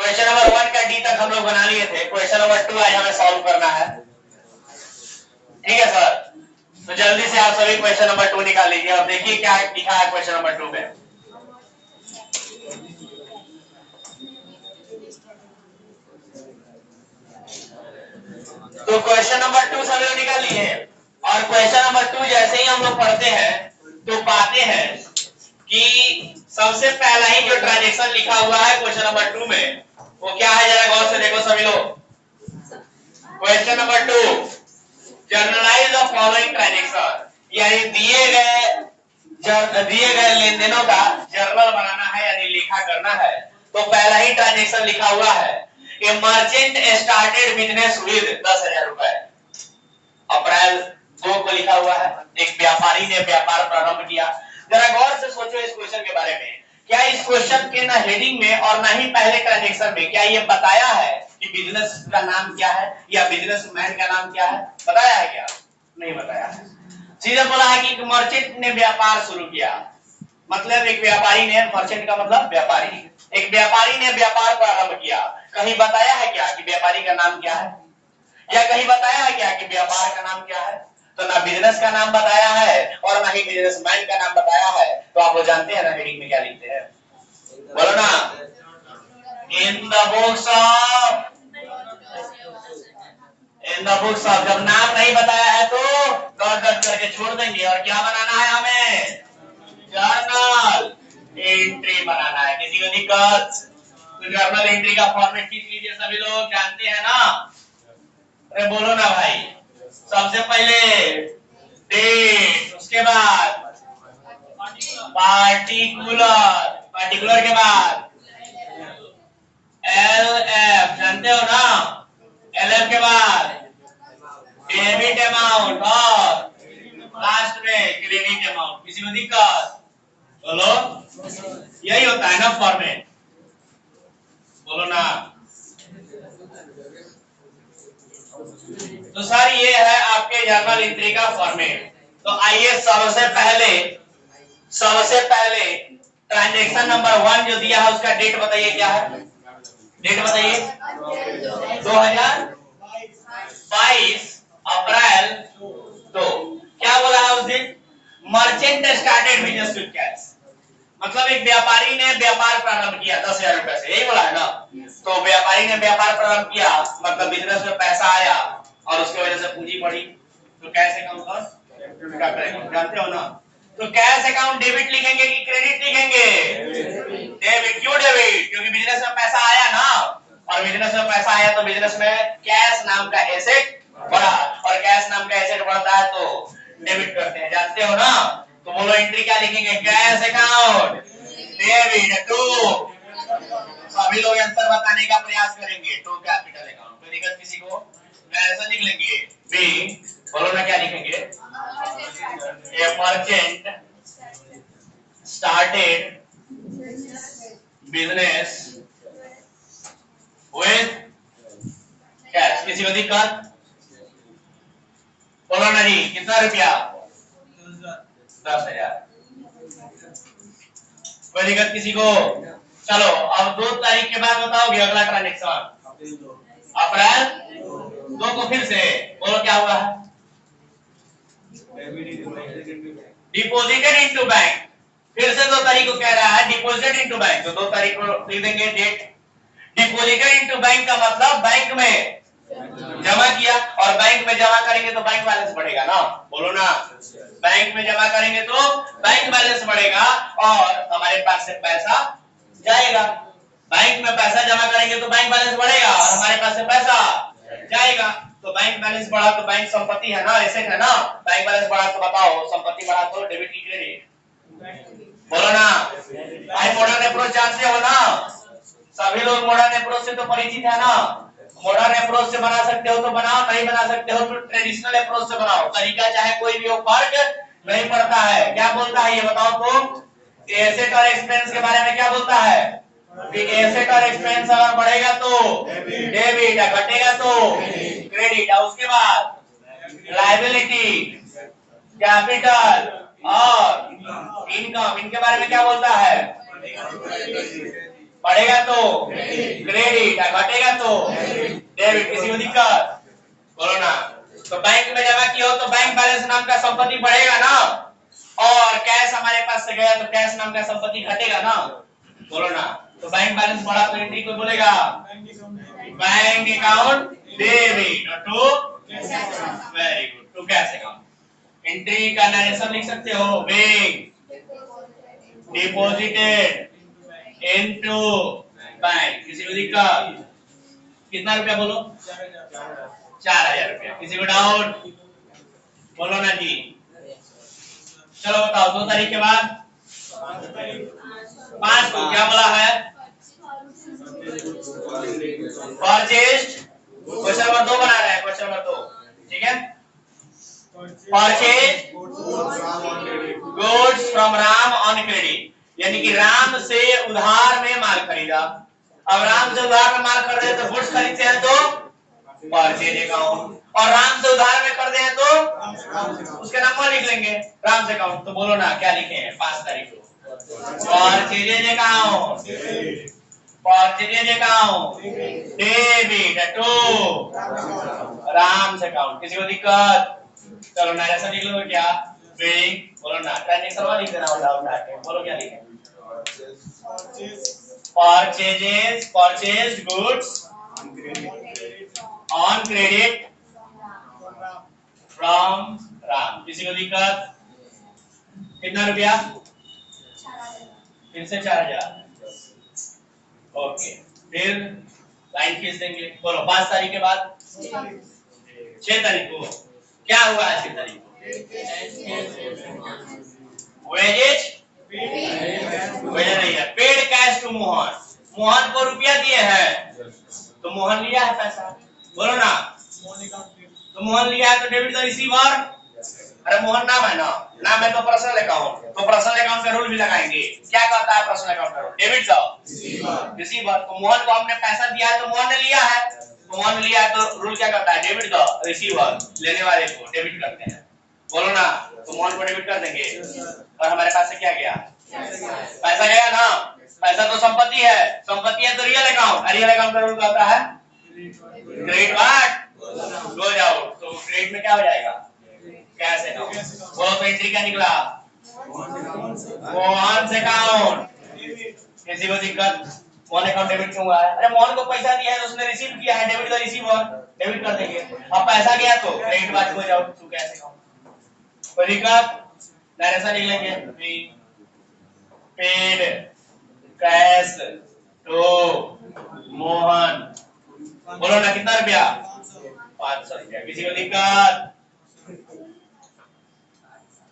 Question number 1 का D तक हम लोग बना लिए थे। क्वेश्चन नंबर 2 आज हमें सॉल्व करना है। ठीक है सर, तो जल्दी से आप सभी क्वेश्चन नंबर 2 निकाल लीजिए और देखिए क्या लिखा है क्वेश्चन नंबर 2 में। तो क्वेश्चन नंबर 2 सभी लोग निकाल लिए और क्वेश्चन नंबर 2 जैसे ही हम लोग पढ़ते हैं तो पाते हैं कि सबसे पहला ही जो ट्रांजैक्शन लिखा हुआ है क्वेश्चन नंबर 2 में वो क्या है, जरा गौर से देखो सभी लोग। Question number 2, generalized the following transaction, यानी दिए गए लेन देनों का जर्नल बनाना है यानी लेखा करना है। तो पहला ही ट्रांजैक्शन लिखा हुआ है, ए मर्चेंट स्टार्टेड बिजनेस विद 10,000 रुपए। अप्रैल 2 को लिखा हुआ है, एक व्यापारी ने व्यापार प्रारंभ किया। जरा गौर से सोचो इस क्वेश्चन के बारे में। क्या इस क्वेश्चन के ना हेडिंग में और ना ही पहले ट्रांजैक्शन में क्या ये बताया है कि बिजनेस का नाम क्या है या बिजनेसमैन का नाम क्या है? बताया है क्या? नहीं बताया है। सीधे बोला है कि मर्चेंट ने व्यापार शुरू किया, मतलब एक व्यापारी ने, मर्चेंट का मतलब व्यापारी, एक व्यापारी ने व्यापार प्रारंभ किया। कहीं बताया है क्या कि व्यापारी का नाम क्या है, या कहीं बताया है क्या कि व्यापार का नाम क्या है? तो ना बिजनेस का नाम बताया है और ना ही बिजनेसमैन का नाम बताया है। तो आप वो जानते हैं ना हेडिंग में क्या लिखते हैं? बोलो ना, in the books of, in the books of. जब नाम नहीं बताया है तो डॉट डॉट करके छोड़ देंगे और क्या बनाना है हमें? जर्नल एंट्री बनाना है। किसी को दिक्कत? तो जर्नल एंट्री का फॉर्मेट खींच लीजिए, सभी लोग जानते हैं ना? अरे बोलो ना भाई। सबसे पहले डेट, उसके बाद पार्टिकुलर, पार्टिकुलर के बाद एल एफ, जानते हो ना? एल एफ के बाद डेबिट अमाउंट और लास्ट में क्रेडिट अमाउंट। किसी को दिक्कत? बोलो, यही होता है ना फॉर्मेट? बोलो ना। तो सर ये है आपके जर्नल एंट्री का फॉर्मेट। तो आइए सबसे पहले ट्रांजैक्शन नंबर 1 जो दिया है उसका डेट बताइए, क्या है? डेट बताइए। 2022 अप्रैल 2। क्या बोला है उस दिन? Merchant started business with cash, मतलब एक व्यापारी ने व्यापार प्रारंभ किया 10,000 रुपए से, यही बोला है ना? तो व्यापारी ने व्यापार प्रारंभ किया मतलब बिजनेस में पैसा आया और उसकी वजह से पूंजी बढ़ी। तो कैश अकाउंट का जानते हो ना? तो कैश अकाउंट डेबिट लिखेंगे कि क्रेडिट लिखेंगे? डेबिट। क्यों डेबिट? क्योंकि बिजनेस में पैसा आया ना, और बिजनेस में पैसा आया तो बिजनेस में कैश नाम का एसेट बढ़ा, और कैश नाम का एसेट बढ़ता है तो डेबिट करते हैं, जानते हो ना? तो बोलो एंट्री क्या लिखेंगे? कैश अकाउंट डेबिट टू, सभी लोग आंसर बताने का प्रयास करेंगे, टू कैपिटल अकाउंट। कोई दिक्कत किसी को? मैं ऐसा लिख लेंगे बी, बोलो ना क्या लिखेंगे? ए merchant started business with cash. किसी को दिक्कत? बोलो ना जी, कितना रुपया? 10,000। कोई दिक्कत किसी को? चलो अब 2 तारीख के बाद बताओगे अगला ट्रांजेक्शन। अप्रैल 2 को फिर से बोलो क्या हुआ है? Deposited into bank. फिर से 2 तारीख को कह रहा है डिपॉजिटेड इनटू बैंक, तो 2 तारीख को लिख देंगे डेट। डिपॉजिटेड इनटू बैंक का मतलब बैंक में जमा किया, और बैंक में जमा करेंगे तो बैंक बैलेंस बढ़ेगा ना? बोलो ना, बैंक में जमा करेंगे तो बैंक बैलेंस बढ़ेगा और हमारे पास से पैसा जाएगा। बैंक में पैसा जमा करेंगे तो बैंक बैलेंस बढ़ेगा और हमारे पास से पैसा जाएगा। तो बैंक बैलेंस बढ़ा तो बैंक संपत्ति है ना, एसेट है ना? बैंक बैलेंस बढ़ा तो बताओ संपत्ति बढ़ा तो डेबिट की क्रेडिट? बोलो ना भाई, मॉडर्न अप्रोच जानते हो ना? सभी लोग मॉडर्न अप्रोच से तो परिचित है ना? मॉडर्न अप्रोच से बना सकते हो तो बनाओ, नहीं बना सकते हो तो ट्रेडिशनल अप्रोच से बनाओ। तरीका चाहे कोई भी हो, फर्क नहीं पड़ता है। क्या बोलता है ये बताओ तुम? एसेट और एक्सपेंस के बारे में क्या बोलता है? कि एसेट और एक्सपेंस अगर बढ़ेगा तो डेबिट, घटेगा तो क्रेडिट, और उसके बाद लायबिलिटी, कैपिटल और इनकम, इनके बारे में क्या बोलता है? बढ़ेगा तो क्रेडिट, घटेगा तो डेबिट। किसी को दिक्कत? बोलो ना। तो बैंक में जमा किया हो तो बैंक बैलेंस नाम का संपत्ति बढ़ेगा ना, और कैश हमारे पास से गया तो कैश नाम का संपत्ति घटेगा ना। बोलो ना। तो बैंक बैलेंस बढ़ा तो एंट्री को बोलेगा बैंक अकाउंट डेबिट, और to very good, to cash account. Entry का नरेशन लिख सकते हो, बैंक डिपॉजिटेड इनटू बैंक। किसी को दिक्कत? कितना रुपया बोलो? 4000 रुपया। किसी को डाउट? बोलो ना जी। चलो बताओ, 2 तारीख के बाद 5 को क्या बोला है? परचेज्ड, क्वेश्चन नंबर 2 बना रहे हैं, क्वेश्चन नंबर 2, ठीक है। Purchase goods from Ram on credit, यानी कि राम से उधार में माल खरीदा। अब राम से उधार में माल खरीदे तो गुड्स खरीदते हैं तो परचेज अकाउंट, और राम से उधार में खरीदे हैं तो उसके नंबर लिख लेंगे राम से अकाउंट। तो बोलो ना क्या लिखे हैं 5 तारीख को? Purchase account, purchase account debit to Ram से अकाउंट। किसी को दिक्कत? चलो नरेशन लिख लो क्या? बिलिंग। बोलो ना, ट्रांजैक्शन वाला लिख देना उठा के। बोलो क्या लिखे? Purchases, purchased goods on credit from Ram. किसी को दिक्कत? कितना रुपया? फिर से 4000। ओके, फिर लाइन खींच देंगे। बोलो 5 तारीख के बाद 6 तारीख को क्या हुआ है? 6 तारीख को वेजेज, वेजेज नहीं है, paid cash to Mohan. Mohan को रुपया दिए हैं तो मोहन लिया है पैसा। बोलो ना। तो मोहन लिया है तो डेबिट द रिसीवर। अरे मोहन नाम है ना, नाम है तो पर्सनल अकाउंट, तो पर्सनल अकाउंट का रूल भी लगाएंगे। क्या कहता है पर्सनल अकाउंट का रूल? Debit the receiver. तो मोहन को हमने पैसा दिया है तो मोहन ने लिया है, तो मोहन ने लिया है तो रूल क्या कहता है? डेबिट द रिसीवर, लेने वाले को डेबिट करते हैं। बोलो ना। तो मोहन को डेबिट कर देंगे, और हमारे पास से क्या गया? पैसा गया ना। पैसा तो संपत्ति है, संपत्ति है तो रियल अकाउंट, रियल अकाउंट का रूल कहता है क्रेडिट व्हाट गोज आउट। तो क्रेडिट में क्या हो जाएगा? Cash account. बोलो तो एंट्री क्या निकला? मोहन से अकाउंट। किसी को दिक्कत? मोहन अकाउंट डेबिट क्यों हुआ है? अरे मोहन को पैसा दिया है तो उसने रिसीव किया है, डेबिट द रिसीवर, डेबिट कर देंगे। अब पैसा गया तो credit what goes out to cash account. कोई दिक्कत? नरेशन लिख लेंगे, पेड कैश टू मोहन। बोलो ना कितना रुपया? 500 रुपया। किसी को दिक्कत?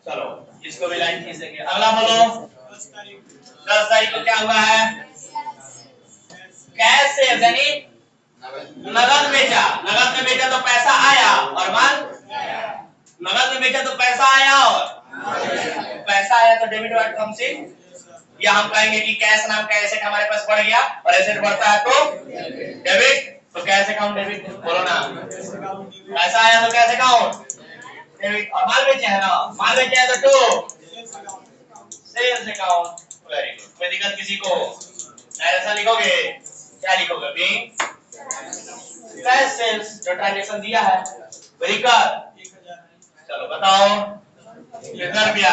चलो इसको भी लाइन खींच देंगे। अगला बोलो 10 तारीख को क्या हुआ है? कैश से यानी नगद बेचा। नगद में बेचा तो पैसा आया और माल, नगद में बेचा तो पैसा आया और पैसा आया तो डेबिट वाट कम से, या हम कहेंगे कि कैश नाम का एसेट हमारे पास बढ़ गया और एसेट बढ़ता है तो डेबिट, तो कैश अकाउंट डेबिट। बोलो ना। पैसा आया तो कैश अकाउंट डेबिट, और माल बेचे है ना, माल बेचे है तो to sales account. Very good. कोई दिक्कत किसी को? नरेशन लिखोगे क्या लिखोगे? बिंग कैश सेल्स, जो ट्रांजैक्शन दिया है। कोई दिक्कत? चलो बताओ कितना रुपया?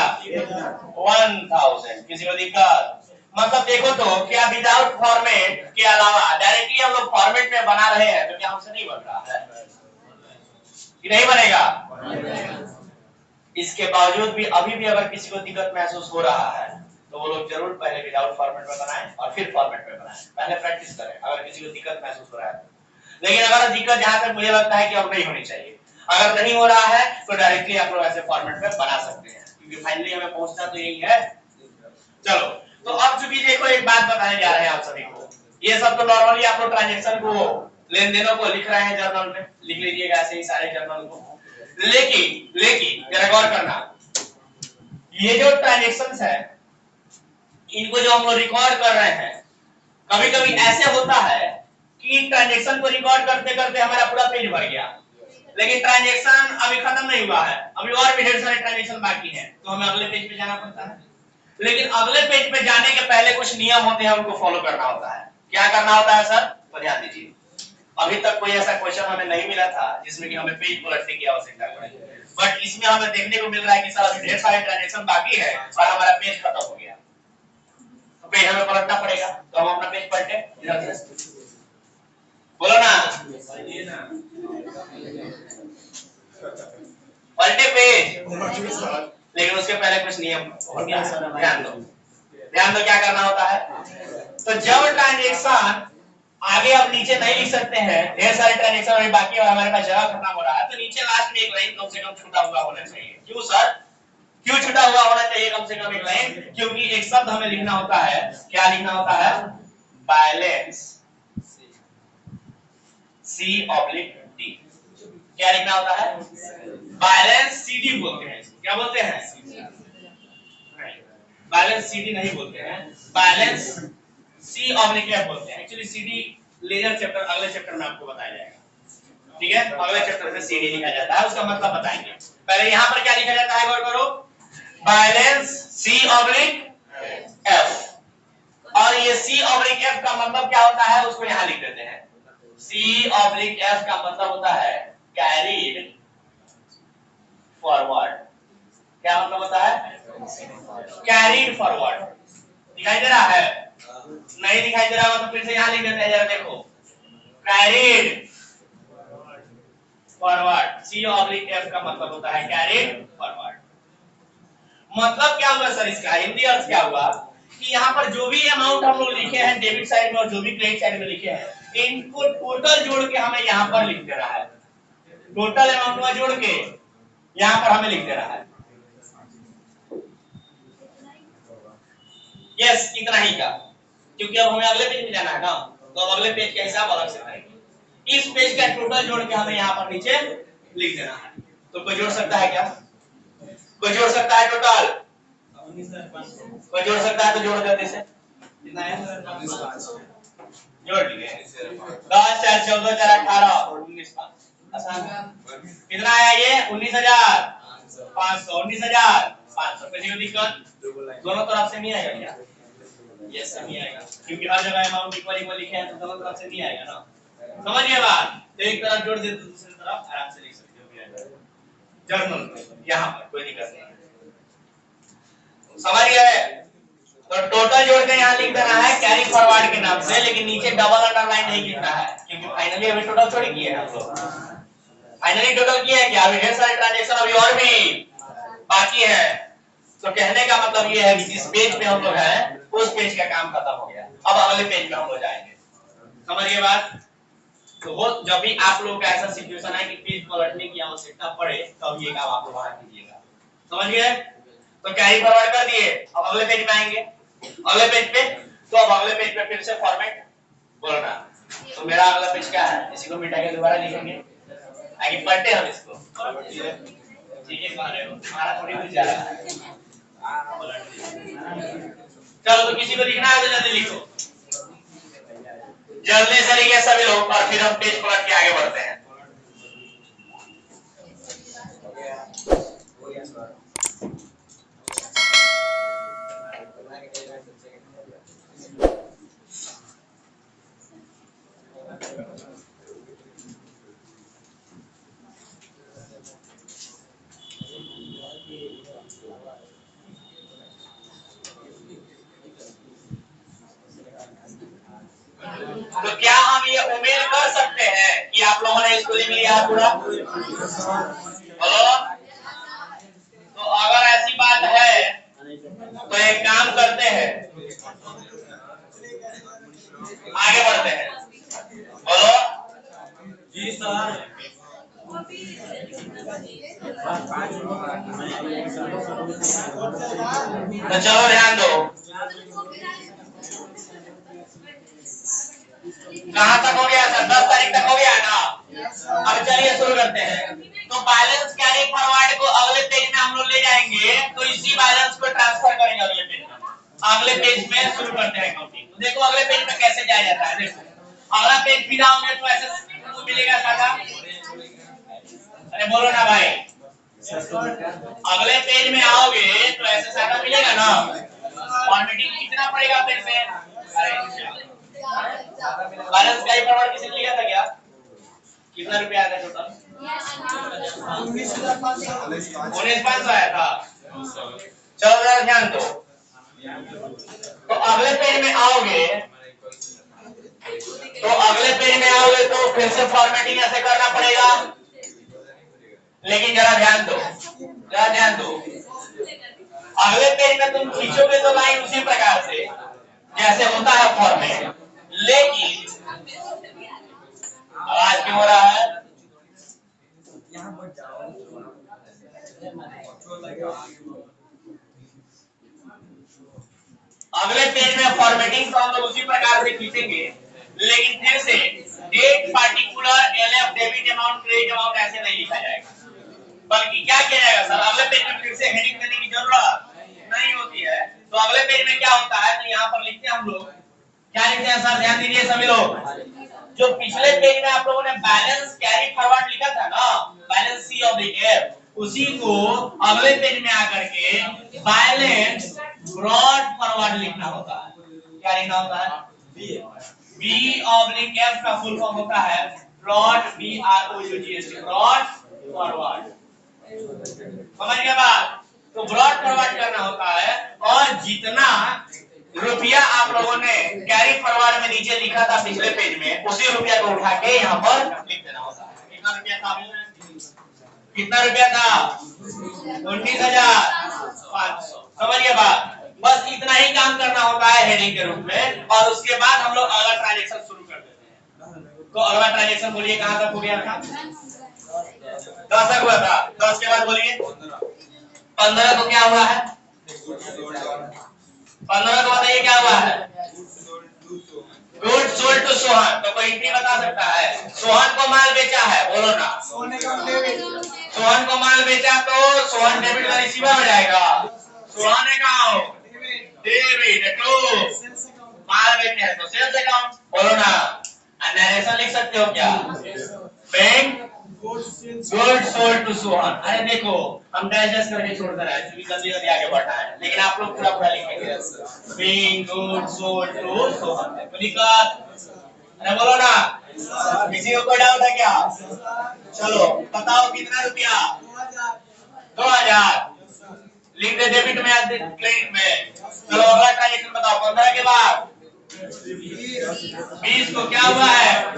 1000। किसी को दिक्कत? मतलब देखो तो क्या विदाउट फॉर्मेट के अलावा डायरेक्टली हम लोग फॉर्मेट में बना रहे हैं तो क्या हमसे नहीं बन रहा है कि नहीं बनेगा? इसके बावजूद भी अभी भी अगर किसी को दिक्कत महसूस हो रहा है तो वो लोग जरूर पहले विदाउट फॉर्मेट में बनाएं और फिर फॉर्मेट में बनाएं। पहले प्रैक्टिस करें अगर किसी को दिक्कत महसूस हो रहा है। लेकिन अगर दिक्कत जहां तक मुझे लगता है कि अब नहीं होनी चाहिए, अगर नहीं हो रहा है तो डायरेक्टली आप लोग ऐसे फॉर्मेट में बना सकते हैं, क्योंकि फाइनली हमें पहुंचना तो यही है। चलो तो अब चूंकि देखो एक बात बताने जा रहे हैं आप सभी को, ये सब तो नॉर्मली आप लोग ट्रांजैक्शन को, लेन देनों को लिख रहे हैं जर्नल में, लिख लीजिएगा ऐसे ही सारे जर्नल को। लेकिन जरा गौर करना, ये जो ट्रांजैक्शंस है इनको जो हम लोग रिकॉर्ड कर रहे हैं, कभी कभी ऐसे होता है कि ट्रांजैक्शन को रिकॉर्ड करते करते हमारा पूरा पेज भर गया, लेकिन ट्रांजैक्शन अभी खत्म नहीं हुआ है, अभी और भी ढेर सारे ट्रांजैक्शन बाकी हैं, तो हमें अगले पेज पे जाना पड़ता है। लेकिन अगले पेज पे जाने के पहले कुछ नियम होते हैं, उनको फॉलो करना होता है। क्या करना होता है सर? तो ध्यान दीजिए, अभी तक कोई ऐसा क्वेश्चन हमें नहीं मिला था जिसमें कि हमें पेज पलटने की आवश्यकता पड़े, बट इसमें हमें देखने को मिल रहा है कि सर अभी ढेर सारे ट्रांजैक्शन बाकी है और हमारा पेज खत्म हो गया, तो पेज हमें पलटना पड़ेगा। तो हम अपना पेज पलटे, इधर से बोलो ना, पलटे पेज। लेकिन उसके पहले कुछ नियम ध्यान दो, ध्यान दो क्या करना होता है। तो जब ट्रांजैक्शन आगे अब नीचे नहीं लिख सकते हैं, ढेर सारे ट्रांजैक्शन अभी बाकी और हमारे पास जगह खत्म हो रहा है, तो नीचे लास्ट में एक लाइन कम से कम छूटा हुआ होना चाहिए। क्यों सर? क्यों छूटा हुआ होना चाहिए कम से कम एक लाइन? क्योंकि एक शब्द हमें लिखना होता है, क्या लिखना होता है? Balance C/D। क्या लिखना होता है? बैलेंस CD बोलते हैं, क्या बोलते हैं? बैलेंस CD नहीं बोलते हैं, बैलेंस C/F बोलते हैं। एक्चुअली CD लेजर चैप्टर, अगले चैप्टर में आपको बताया जाएगा, ठीक है? अगले चैप्टर से CD लिखा जाता है, उसका मतलब बताएंगे। पहले यहाँ पर क्या लिखा जाता है, गौर करो, बैलेंस C/F, और ये C/F का मतलब क्या होता है उसको यहाँ लिख देते हैं। C/F का मतलब होता है कैरीड फॉरवर्ड। क्या मतलब होता है? Carried forward. दिखाई दे रहा है? नहीं दिखाई दे रहा हो तो फिर से यहाँ लिख देते हैं, जरा देखो, कैरीड फॉरवर्ड। C/F का मतलब होता है कैरीड फॉरवर्ड। मतलब क्या हुआ सर इसका? हिंदी अर्थ क्या हुआ कि यहाँ पर जो भी अमाउंट हम लोग लिखे हैं डेबिट साइड में और जो भी क्रेडिट साइड में लिखे हैं, इनको टोटल जोड़ के हमें यहाँ पर लिख दे रहा है। टोटल अमाउंट में जोड़ के यहाँ पर हमें लिख दे रहा है। यस, इतना ही का, क्योंकि अब हमें अगले पेज में जाना है ना, तो अब अगले पेज का हिसाब अलग से करेंगे। इस पेज का टोटल जोड़ के हमें यहाँ पर नीचे लिख देना है। तो कोई जोड़ सकता है क्या? कोई जोड़ सकता है टोटल? कोई जोड़ सकता है तो जोड़ देते से कितना है? जोड़ लिए 10 4 14 4 18 और 19 5 आसान। कितना आया ये? 19,500। 19,500। किसी को दिक्कत? दोनों तरफ से नहीं आएगा क्या? यस, नहीं आएगा, क्योंकि हर जगह अमाउंट इक्वल इक्वल लिखे हैं, तो दोनों तरफ से नहीं आएगा ना। समझिए बात? तो एक तरफ जोड़ देते दूसरी तरफ आराम से लिख सकते हो जर्नल, यहाँ पर कोई दिक्कत नहीं। समझ गए? तो टोटल जोड़ के यहाँ लिख देना है कैरी फॉरवर्ड के नाम से, लेकिन नीचे डबल अंडरलाइन नहीं लिखना है, क्योंकि फाइनली अभी टोटल थोड़ी किए हैं हम लोग। फाइनली टोटल किया है क्या? अभी ढेर सारे ट्रांजैक्शन अभी और भी बाकी है। तो कहने का मतलब ये है कि जिस पेज पे हम लोग हैं उस पेज का काम खत्म हो गया, अब अगले पेज पे हम लोग जाएंगे। समझिए बात? तो वो जब भी आप लोग का ऐसा सिचुएशन है कि पेज पलटने की आवश्यकता पड़े, तब ये काम आप लोग वहां कीजिएगा। समझ गए? तो कैरी फॉरवर्ड कर दिए, अब अगले पेज में आएंगे। अगले पेज पे, तो अब अगले पेज पे फिर से फॉर्मेट बोलना। तो मेरा अगला पेज क्या है? इसी को मिटा के दोबारा लिखेंगे, आगे पढ़ते हम इसको। ठीक है, कह रहे हो हमारा थोड़ी कुछ जा रहा है। चलो, तो किसी को लिखना है तो जल्दी लिखो, जल्दी से लिखिए सभी लोग, और फिर हम पेज पलट के आगे बढ़ते हैं। तो क्या हम ये उम्मीद कर सकते हैं कि आप लोगों ने इसको लिख लिया पूरा? हेलो, तो अगर ऐसी बात है तो एक काम करते हैं, आगे बढ़ते हैं। बोलो जी सर। तो चलो ध्यान दो, कहाँ तक हो गया सर? 10 तारीख तक हो गया ना? अब चलिए शुरू करते हैं। तो बैलेंस कैरी फॉरवर्ड को अगले पेज में हम लोग ले जाएंगे, तो इसी बैलेंस को ट्रांसफर करेंगे अगले पेज में। अगले पेज में शुरू करते हैं काउंटिंग। तो देखो अगले पेज में कैसे जाया जाता है। देखो अगला पेज भी जाओगे तो ऐसे मिलेगा सादा। अरे बोलो ना भाई, अगले पेज में आओगे तो ऐसे सादा मिलेगा ना। फॉर्मेटिंग कितना पड़ेगा फिर से? बैलेंस कैरी फॉरवर्ड किसी ने लिया था क्या? कितना रुपया आया था टोटल? 19,500 आया था। चलो जरा ध्यान दो। तो अगले पेज में आओगे तो फिर से फॉर्मेटिंग ऐसे करना पड़ेगा। लेकिन जरा ध्यान दो, अगले पेज में तुम खींचोगे तो लाइन उसी प्रकार से जैसे होता है फॉर्मेट। लेकिन आवाज क्यों हो रहा है? अगले पेज में फॉर्मेटिंग को हम लोग उसी प्रकार से खींचेंगे, लेकिन फिर से date particular LF debit amount credit amount ऐसे नहीं लिखा जाएगा, बल्कि क्या किया जाएगा सर? अगले पेज में फिर से हेडिंग देने की जरूरत नहीं होती है। तो अगले पेज में क्या होता है, तो यहाँ पर लिखते हैं हम लोग, क्या लिखते हैं सर? ध्यान दीजिए सभी लोग। जो पिछले पेज में आप लोगों ने बैलेंस कैरी फॉरवर्ड लिखा था ना, balance C of the F, उसी को अगले पेज में आकर के बैलेंस ब्रॉड फॉरवर्ड लिखना होता है। क्या लिखना होता है? बी ऑब्लिक एफ का फुल फॉर्म होता है ब्रॉड, BROUGHT, ब्रॉड फॉरवर्ड। समझ गए बात? तो ब्रॉड फॉरवर्ड करना होता है, और जितना रुपया आप लोगों ने कैरी फॉरवर्ड में नीचे लिखा था पिछले पेज में, उसी रुपया को उठा के यहाँ पर लिख देना होता है। कितना रुपया था? 19,500। समझ गए बात? बस इतना ही काम करना होता है हेडिंग के रूप में, और उसके बाद हम लोग अगला ट्रांजैक्शन शुरू कर देते हैं। तो अगला ट्रांजैक्शन बोलिए कहां तक हो गया था? 10 तक हुआ था। 10 के बाद बोलिए 15 को क्या हुआ है? 15 को बताइए क्या हुआ है? Good sold to Sohan. तो कोई एंट्री बता सकता है? सोहन को माल बेचा है, बोलो ना। सोहन को माल बेचा तो सोहन डेबिट का रिसीवर हो जाएगा। सोहन अकाउंट डेबिट टू माल बेचे है तो सेल्स अकाउंट, बोलो ना। नरेशन लिख सकते हो क्या? Bank good sold to Sohan. अरे देखो हम डाइजेस्ट करके छोड़ कर आए क्योंकि जल्दी जल्दी आगे बढ़ना है, लेकिन आप लोग पूरा पूरा लिखेंगे। Bank good sold to Sohan. अरे बोलो ना, किसी को कोई डाउट है क्या? चलो बताओ कितना रुपया? 2000 लिख दे डेबिट में या क्रेडिट में। चलो अगला ट्रांजैक्शन बताओ। 15 के बाद 20 को क्या हुआ है?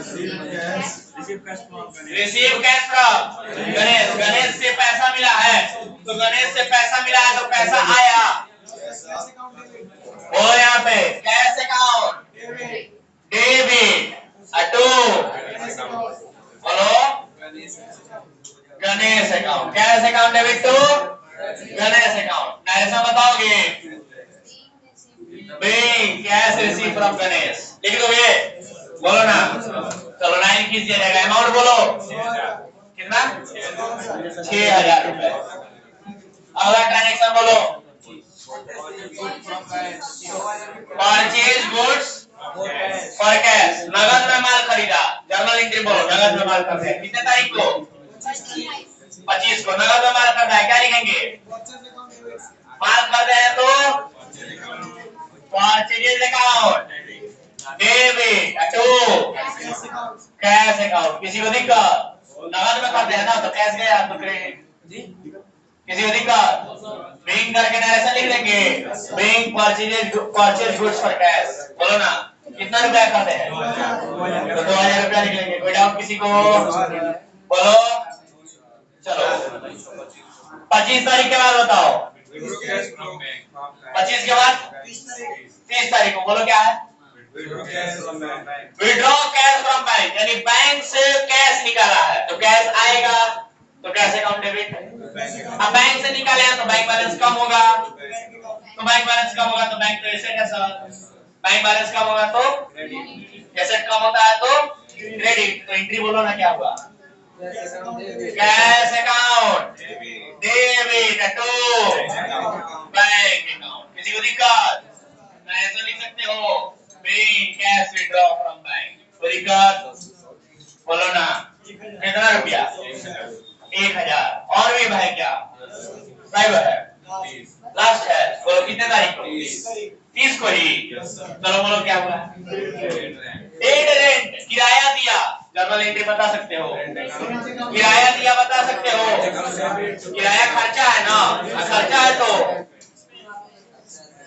Receive cash from Ganesh. Ganesh से पैसा मिला है, तो गणेश से पैसा मिला है तो पैसा आया, बोलो यहाँ पे कैश अकाउंट डेबिट टू, बोलो Ganesh account. Cash account debit to Ganesh account. Narration बताओगे? Bank cash receive from Ganesh. लिख दोगे? बोलो ना। चलो 9 खींच दिया जाएगा। अमाउंट बोलो कितना? 6,000 रुपए। अगला ट्रांजैक्शन बोलो। Purchase goods for cash. नगद में माल खरीदा। जर्नल एंट्री बोलो, नगद में माल खरीदा। कितने तारीख को? 25 को नगद में माल खरीदा है। क्या लिखेंगे? माल खरीदे हैं तो purchase account debit to cash account. किसी को दिक्कत? नगद में खरीदे हैं ना तो कैश गया तो क्रेडिट। किसी को दिक्कत? बैंक करके नरेशन लिख देंगे। Bank purchase goods for cash. बोलो ना कितना रुपया खरीदे हैं? तो 2000 रुपया लिख लेंगे। कोई डाउट किसी को? बोलो। चलो 25 तारीख के बाद बताओ। 25 के बाद 30 तारीख को बोलो क्या है? विड्रॉ कैश फ्रॉम बैंक, यानी बैंक से कैश निकाला है तो कैश आएगा, तो कैश अकाउंट डेबिट। अब बैंक से निकाले हैं तो बैंक बैलेंस कम होगा, तो बैंक बैलेंस कम होगा तो बैंक तो एसेट है सर। बैंक बैलेंस कम होगा तो एसेट कम होता है तो क्रेडिट। तो एंट्री बोलो ना क्या हुआ? Cash account debit to bank account. किसी को दिक्कत? ऐसा लिख सकते हो bank cash withdraw from bank. कोई दिक्कत? बोलो ना कितना रुपया? 1000। और भी भाई क्या? ड्राइवर है लास्ट है, बोलो कितने तारीख को? बता सकते हो? किराया दिया बता सकते हो? किराया खर्चा है ना, खर्चा है तो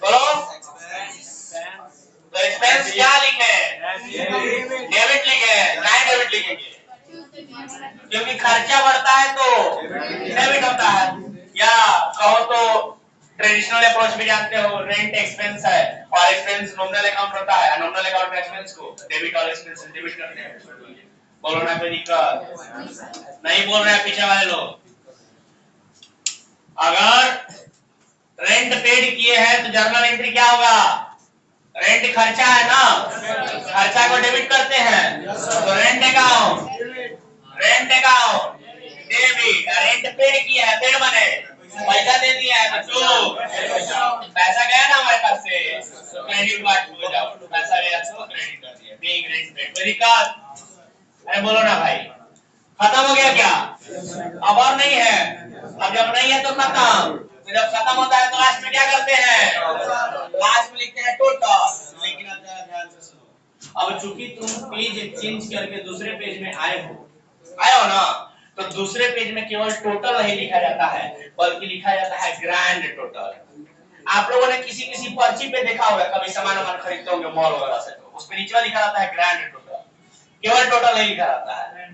बोलो। तो एक्सपेंस क्या लिखे? डेबिट लिखे, नहीं डेबिट लिखेंगे क्योंकि खर्चा बढ़ता है तो डेबिट होता है। या कहो तो ट्रेडिशनल अप्रोच भी जानते हो, रेंट एक्सपेंस है और एक्सपेंस नॉमिनल अकाउंट होता है, नॉमिनल अकाउंट में एक्सपेंस को डेबिट और एक्सपेंस डेबिट करते हैं। बोलो ना, कोई दिक्कत नहीं? बोल रहे हैं पीछे वाले लोग। अगर रेंट पेड किए हैं तो जर्नल एंट्री क्या होगा? रेंट खर्चा है ना, खर्चा को डेबिट करते हैं तो rent account, rent account debit. Rent paid किया है, पेड माने पैसा दे दिया है तो पैसा गया ना हमारे पास से तो क्रेडिट कार्ड हो जाओ, पैसा गया तो क्रेडिट कर दिया, बेइंग रेंट पेड। कोई दिक्कत? अरे बोलो ना भाई, खत्म हो गया क्या? अब और नहीं है? अब जब नहीं है तो खत्म। तो जब खत्म होता है तो लास्ट में क्या करते हैं? लास्ट में लिखते हैं टोटल। लेकिन अब जरा ध्यान से सुनो, अब चूंकि तुम पेज चेंज करके दूसरे पेज में आए हो ना, तो दूसरे पेज में केवल टोटल नहीं लिखा जाता है बल्कि लिखा जाता है ग्रैंड टोटल। आप लोगों ने किसी किसी पर्ची पे देखा होगा, कभी सामान खरीदते होंगे मॉल वगैरह से, तो उस पे नीचे लिखा रहता है ग्रैंड टोटल, केवल टोटल नहीं लिखा रहता है।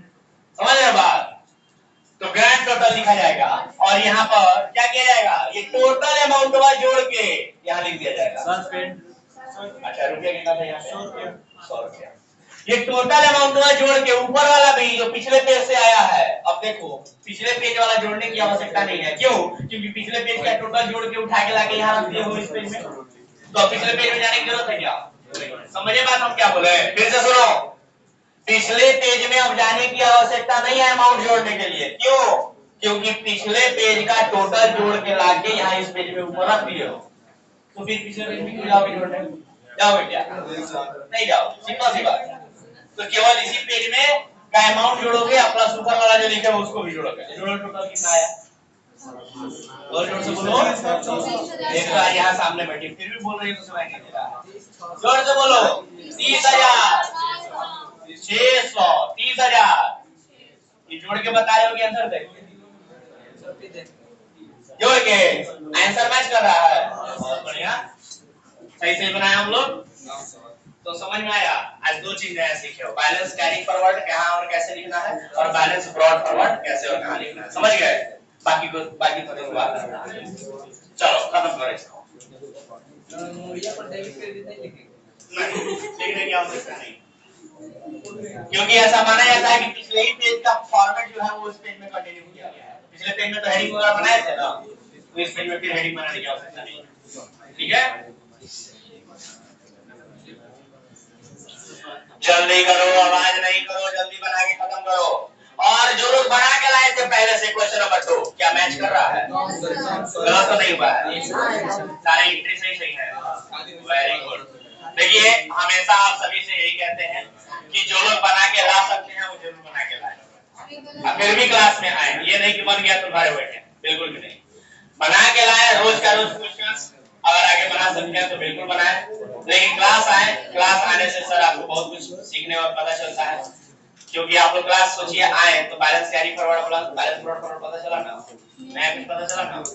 समझ रहे बात? तो ग्रैंड टोटल लिखा जाएगा और यहाँ पर क्या किया जाएगा? ये टोटल अमाउंट जोड़ के यहाँ लिख दिया जाएगा। अच्छा रुपया कितना था यहाँ पे? 100 रुपया। ये टोटल अमाउंट जोड़ के ऊपर वाला भी जो पिछले पेज से आया है, अब देखो पिछले पेज वाला जोड़ने की आवश्यकता नहीं है। क्यों? क्योंकि पिछले पेज का टोटल जोड़ के उठा के लाके यहाँ रख दिए हो इस पेज में, तो पिछले पेज में जाने की जरूरत है क्या? समझे बात हम क्या बोले? फिर से सुनो, पिछले पेज में अब जाने की आवश्यकता नहीं है अमाउंट जोड़ने के लिए। क्यों? क्योंकि पिछले पेज का टोटल जोड़ के लाके यहाँ इस पेज में ऊपर रख दिए हो, तो फिर पिछले पेज में क्यों जाओगे जोड़ने? जाओगे क्या? नहीं जाओ, सिंपल सी बात। तो केवल इसी पेज में का अमाउंट जोड़ोगे और प्लस ऊपर वाला जो लिखा है उसको भी जोड़ोगे। जोड़ो टोटल कितना आया? और जोर से बोलो। एक तो यहाँ सामने बैठी फिर भी बोल रही है तो सुनाई नहीं दे रहा। जोर से बोलो। 30,000, 600, 30,000। ये जोड़ के बता रहे हो कि आंसर देखो, जोड़ के आंसर मैच कर रहा है। बहुत बढ़िया, सही से बनाया हम लोग। तो समझ में आया? आज दो चीज नया सीखे हो, बैलेंस कैरी फॉरवर्ड कहाँ और कैसे लिखना है, और बैलेंस ब्रॉड फॉरवर्ड कैसे और कहाँ लिखना है। समझ गए? बाकी तो देखो बात। चलो खत्म करो इसको। नहीं लिखने की आवश्यकता नहीं, क्योंकि ऐसा माना जाता है कि पिछले ही पेज का फॉर्मेट जो है वो इस पेज में कंटिन्यू किया गया है। पिछले पेज में तो हेडिंग वगैरह बनाए थे ना, तो इस पेज में फिर हेडिंग बनाने की आवश्यकता नहीं। ठीक है, जल्दी करो, आवाज नहीं करो, जल्दी बना के खत्म करो। और जो लोग बना के लाए थे पहले से क्वेश्चन नंबर 2 क्या मैच कर रहा है? गलत तो नहीं हुआ है? सारे एंट्री सही है। Very good. देखिए हमेशा आप सभी से यही कहते हैं कि जो लोग बना के ला सकते हैं वो जरूर बना के लाएं। फिर भी क्लास में आए, ये नहीं कि बन गया तो घरे बैठे, बिल्कुल भी नहीं। बना के लाए, रोज का रोज क्वेश्चन अगर आगे बना सकते हैं तो बिल्कुल बनाएं। लेकिन क्लास आए, क्लास आने से सर आपको बहुत कुछ सीखने और पता चलता है, क्योंकि आप लोग क्लास सोचिए आए तो बैलेंस कैरी फॉरवर्ड बोला, बैलेंस ब्रॉड फॉरवर्ड पता चला ना, नया कुछ पता चला ना। तो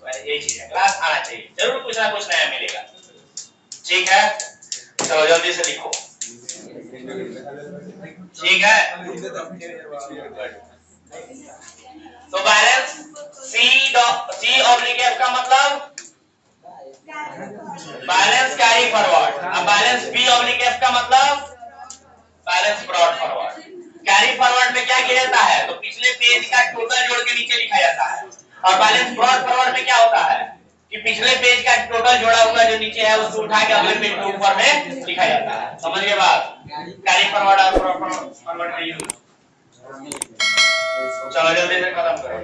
यही चीज है, क्लास आना चाहिए, जरूर कुछ ना कुछ नया मिलेगा। ठीक है, चलो जल्दी से लिखो। ठीक है, तो बैलेंस C/F का मतलब बैलेंस कैरी फॉरवर्ड, अब बैलेंस B/F का मतलब balance brought forward. Carry forward में क्या किया जाता है? तो पिछले पेज का टोटल जोड़ के नीचे लिखा जाता है, और बैलेंस ब्रॉड फॉरवर्ड में क्या होता है कि पिछले पेज का टोटल जोड़ा हुआ जो नीचे है उसको उठा के अगले पेज के ऊपर में लिखा जाता है। समझ गए बात? कैरी फॉरवर्ड और ब्रॉड फॉरवर्ड का यूज। चलो जल्दी से खत्म करो।